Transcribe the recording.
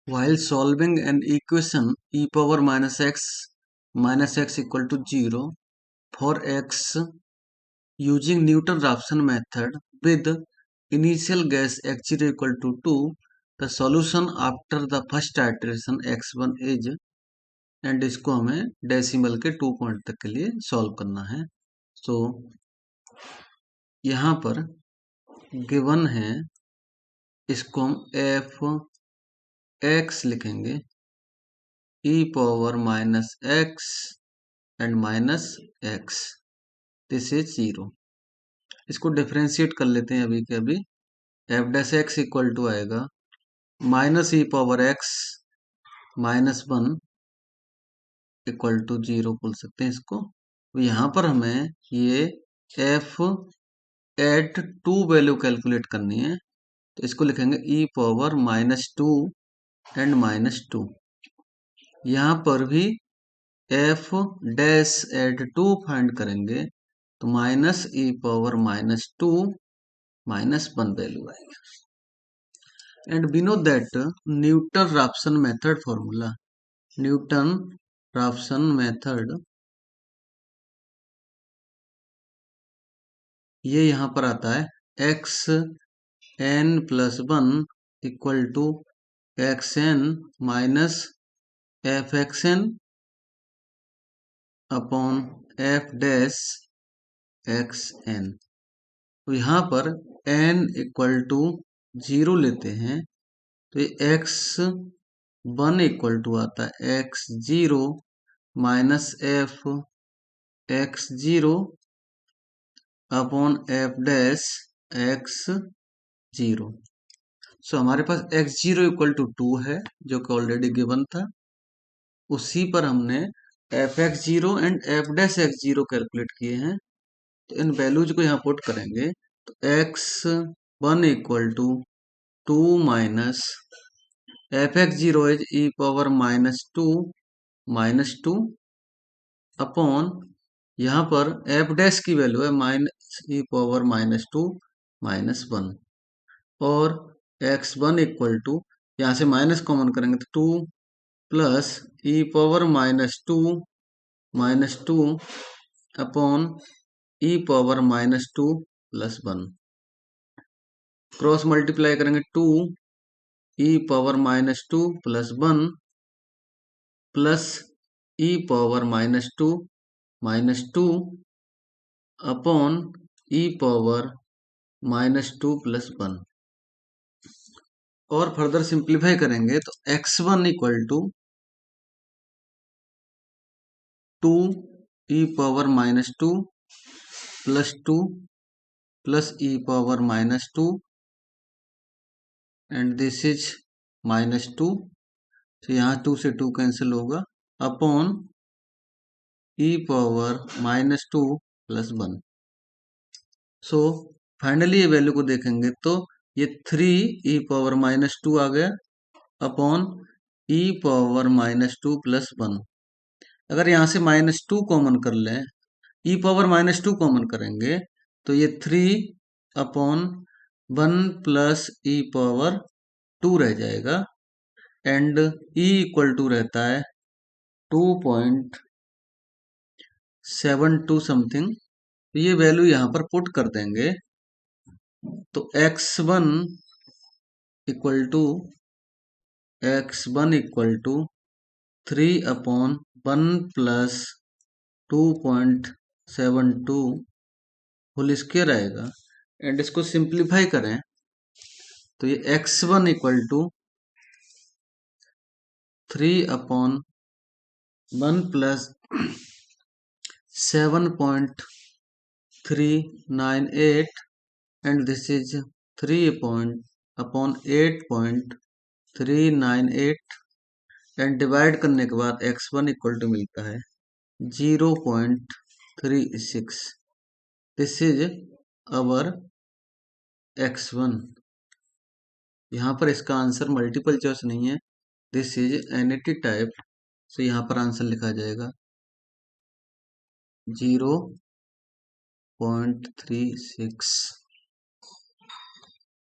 While solving an equation e power minus x equal to 0 for x using Newton-Raphson method with initial guess x0 equal to 2, the solution after the first iteration x1 is, and इसको हमें decimal के 2 point तक के लिए solve करना है। सो यहाँ पर गिवन है, इसको हम एफ एक्स लिखेंगे, E power minus X and minus X, this is 0। इसको डिफ्रेंशिएट कर लेते हैं अभी के अभी। F dash X equal to आएगा minus E power X minus 1 equal to 0 बोल सकते हैं इसको। तो यहाँ पर हमें ये एफ एट 2 वैल्यू कैलकुलेट करनी है, तो इसको लिखेंगे ई पावर -2 एंड -2। यहाँ पर भी एफ डैश एट 2 फाइंड करेंगे तो माइनस ई पावर -2 -1 वैल्यू आएगी। And we know that Newton Raphson method formula, Newton Raphson method, ये यहाँ पर आता है x n plus 1 equal to x n minus f x n upon f dash x n. तो यहाँ पर एन इक्वल टू 0 लेते हैं तो ये एक्स 1 इक्वल टू आता है x 0 minus f x 0 upon f dash x 0। सो हमारे पास x0 इक्वल टू 2 है जो कि ऑलरेडी गिवन था, उसी पर हमने F x 0 and F dash x 0 calculate किए हैं। तो इन वैल्यूज को यहाँ पुट करेंगे तो x1 equal to 2 minus f x 0 is e power -2 upon यहाँ पर एफ डैश की वैल्यू है माइनस ई पावर -2 -1 और x1 इक्वल टू, यहाँ से माइनस कॉमन करेंगे तो 2 plus e power -2 upon e power -2 plus 1। Cross multiply करेंगे 2 e power -2 plus 1 plus e power -2 upon e power -2 plus 1। और फर्दर सिंप्लीफाई करेंगे तो x1 equal to 2 e power -2 plus 2 plus e power -2 and this is -2, तो यहाँ 2 से 2 cancel होगा upon e power -2 plus 1। So finally ये value को देखेंगे तो ये 3 ई पावर -2 आ गया अपॉन ई पावर -2 प्लस 1। अगर यहाँ से -2 कॉमन कर लें, ई पावर -2 कॉमन करेंगे तो ये 3 अपॉन 1 प्लस ई पावर 2 रह जाएगा एंड ई इक्वल टू रहता है 2.72 समथिंग। तो ये वैल्यू यहाँ पर पुट कर देंगे तो x1 equal to 3 upon 1 plus 2.72 whole square आएगा एंड इसको सिंप्लीफाई करें तो ये x1 equal to 3 upon 1 plus 7.398 and this is 3 upon 8.398 and divide करने के बाद x1 इक्वल टू मिलता है 0.36। This is our x1। यहाँ पर इसका आंसर मल्टीपल चॉइस नहीं है, दिस इज एनईटी टाइप, तो यहाँ पर आंसर लिखा जाएगा 0.36।